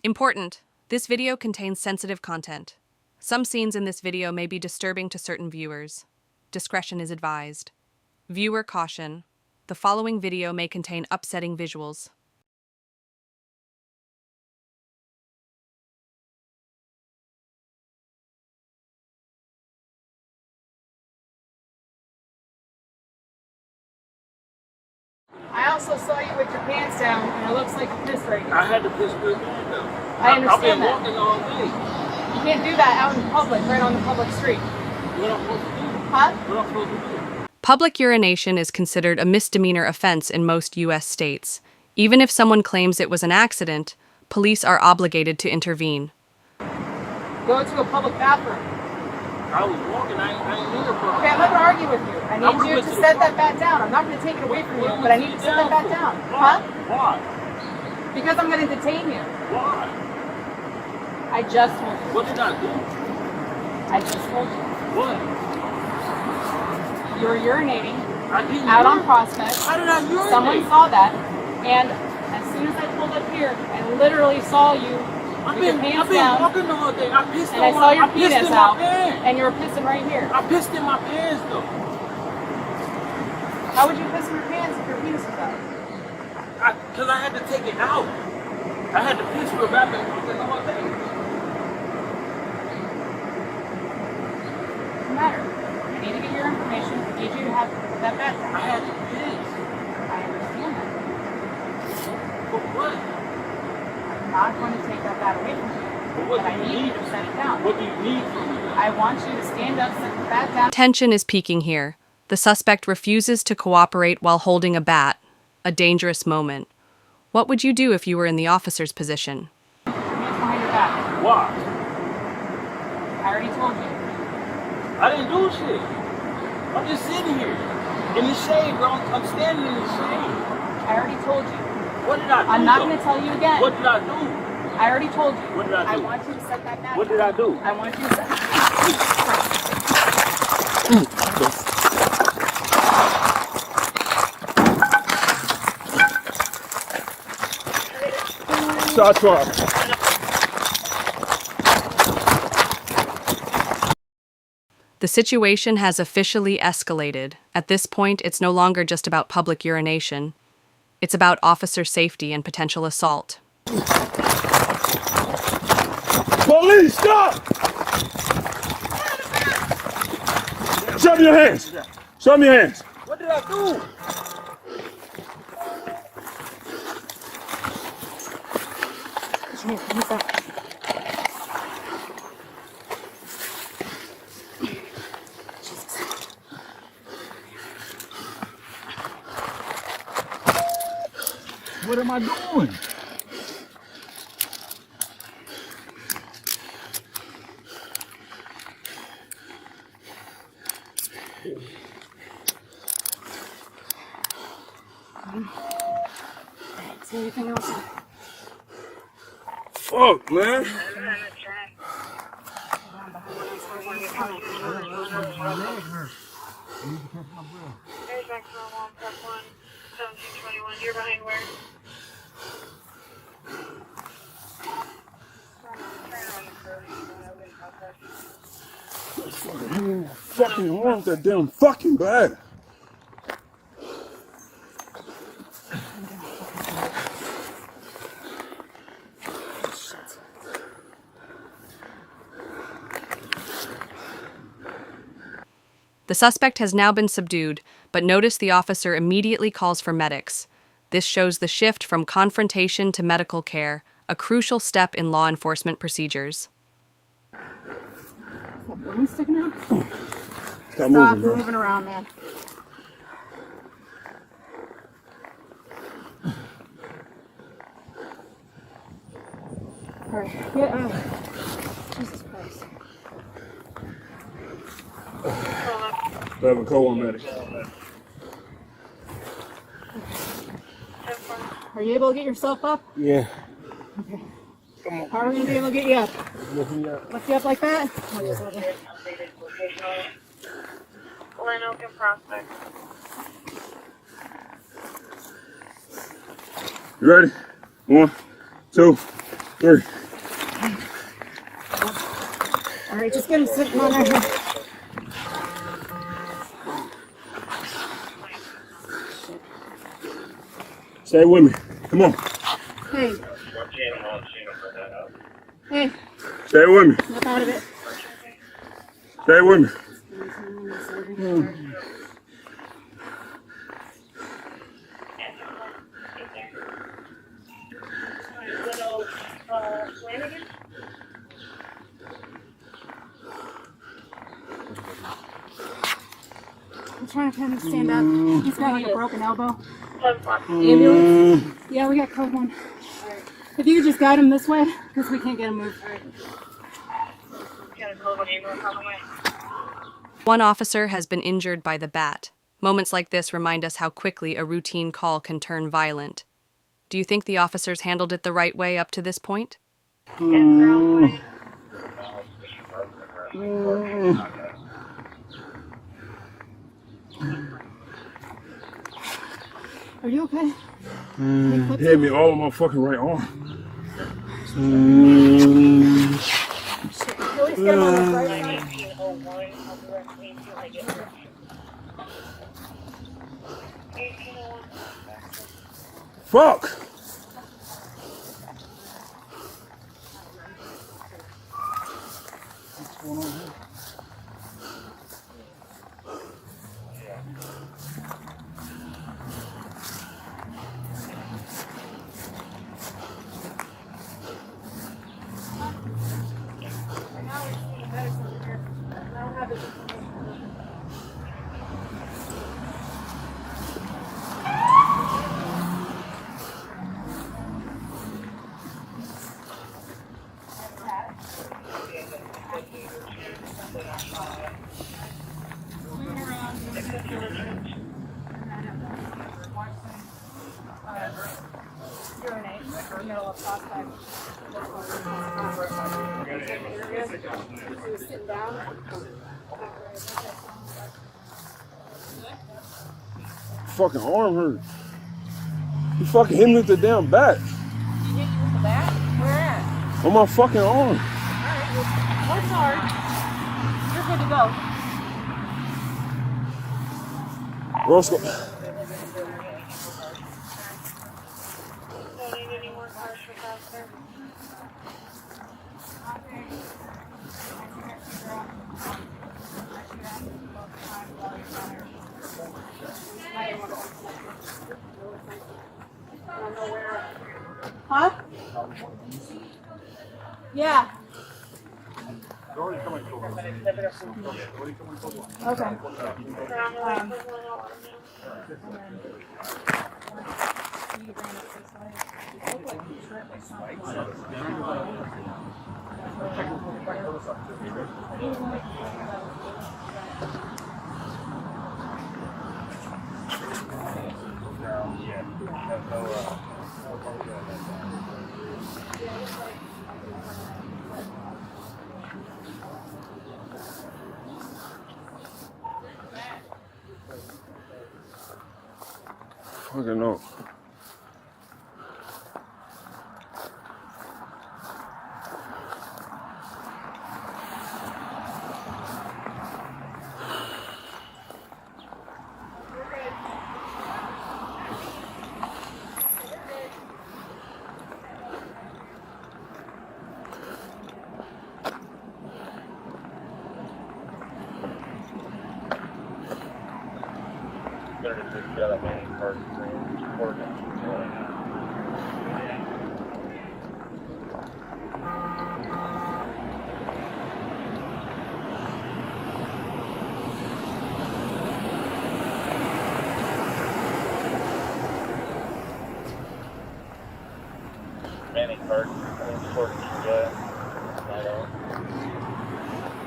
Important. This video contains sensitive content. Some scenes in this video may be disturbing to certain viewers. Discretion is advised. Viewer caution. The following video may contain upsetting visuals. I also saw you with your pants down, and it looks like you pissed right now. I had to piss with my pants down. I understand that. I've been walking all day. You can't do that out in public, right on the public street. What am I supposed to do? Huh? What am I supposed to do? Public urination is considered a misdemeanor offense in most U.S. states. Even if someone claims it was an accident, police are obligated to intervene. Go to a public bathroom. I was walking, I ain't near a problem. Okay, I'm not going to argue with you. I need you to set that bat down. I'm not going to take it away from you, but I need you to set that bat down. Huh? Why? Because I'm going to detain you. Why? I just told you. What did I do? I just told you. What? You were urinating I didn't out on urinate. Prospect. How did I urinate? Someone saw that, and as soon as I pulled up here, I literally saw you I've with your been pants down, walking the whole thing. I pissed and I saw your penis in out, my pants. and you were pissing right here. I pissed in my pants though. How would you piss in your pants if your penis was out? Because I had to take it out. I had to piss real rapid because the whole thing. Doesn't matter. I need to get your information. I need you to have that bat down. I had to piss. I understand that. For what? I'm not going to take that bat away from you. But what But I do you need you need? to set it down. What do you need from me? I want you to stand up, set the bat down. Tension is peaking here. The suspect refuses to cooperate while holding a bat, a dangerous moment. What would you do if you were in the officer's position? Your hands behind your back. Why? I already told you. I didn't do shit. I'm just sitting here in the shade, bro. I'm standing in the shade. I already told you. What did I do? I'm not though? going to tell you again. What did I do? I already told you. What did I do? I want you to set that bat What down. did I do? I want you to set Shot truck. The situation has officially escalated. At this point, it's no longer just about public urination. It's about officer safety and potential assault. Police, stop! Show me your hands. Show me your hands. What did I do? What am I doing? See anything else? Fuck, man. There's maximum 1 plus 1, 1721. You're behind where? Fucking wrong with that damn fucking bag. The suspect has now been subdued, but notice the officer immediately calls for medics. This shows the shift from confrontation to medical care, a crucial step in law enforcement procedures. Balloon sticking out? Stop Stop moving, bro. moving around, man. All right, get out. Jesus Christ. We have a co-medic. Are you able to get yourself up? Yeah. Okay. How are we going to be able to get you up? Lift you up like that? Lenoke and Prospect. You ready? 1, 2, 3. All right, just get him sitting on there. Stay with me. Come on. Hey. Hey, Stay with me. snap out of it. Stay with me. I'm trying to have him stand up. He's got like a broken elbow. Ambulance? Yeah, we got code 1. If you could just guide him this way, because we can't get him moved. One officer has been injured by the bat. Moments like this remind us how quickly a routine call can turn violent. Do you think the officers handled it the right way up to this point? Are you okay? Hit me all on my fucking right arm. At least get him on the right side. Fuck! What's going on here? Fucking arm hurt. You fucking hit me with the damn bat. You hit you with the bat? Where at? On my fucking arm. Work hard. You're good to go. Roscoe. Don't need any more cars for faster. Huh? Yeah. Okay. Fucking no.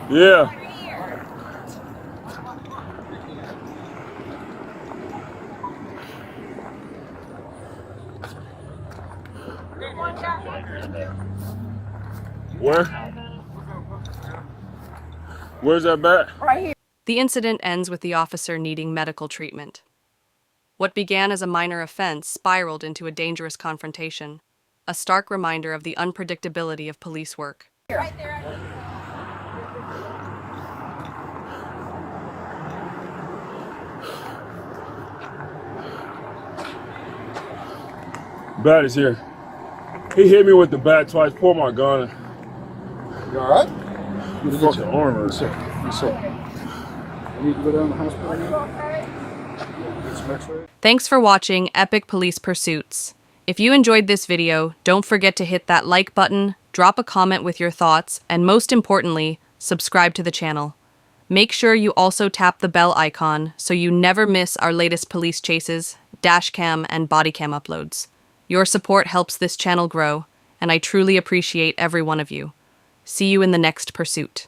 Yeah. Where? Where's that bat? Right here. The incident ends with the officer needing medical treatment. What began as a minor offense spiraled into a dangerous confrontation. a stark reminder of the unpredictability of police work. Bat is here. He hit me with the bat twice, pulled my gun. You all right? The fucking armor. Yes, sir. Yes, sir. I need to go down to the hospital now. Get some x-rays. Thanks for watching Epic Police Pursuits. If you enjoyed this video, don't forget to hit that like button, drop a comment with your thoughts, and most importantly, subscribe to the channel. Make sure you also tap the bell icon so you never miss our latest police chases, dashcam, and bodycam uploads. Your support helps this channel grow, and I truly appreciate every one of you. See you in the next pursuit.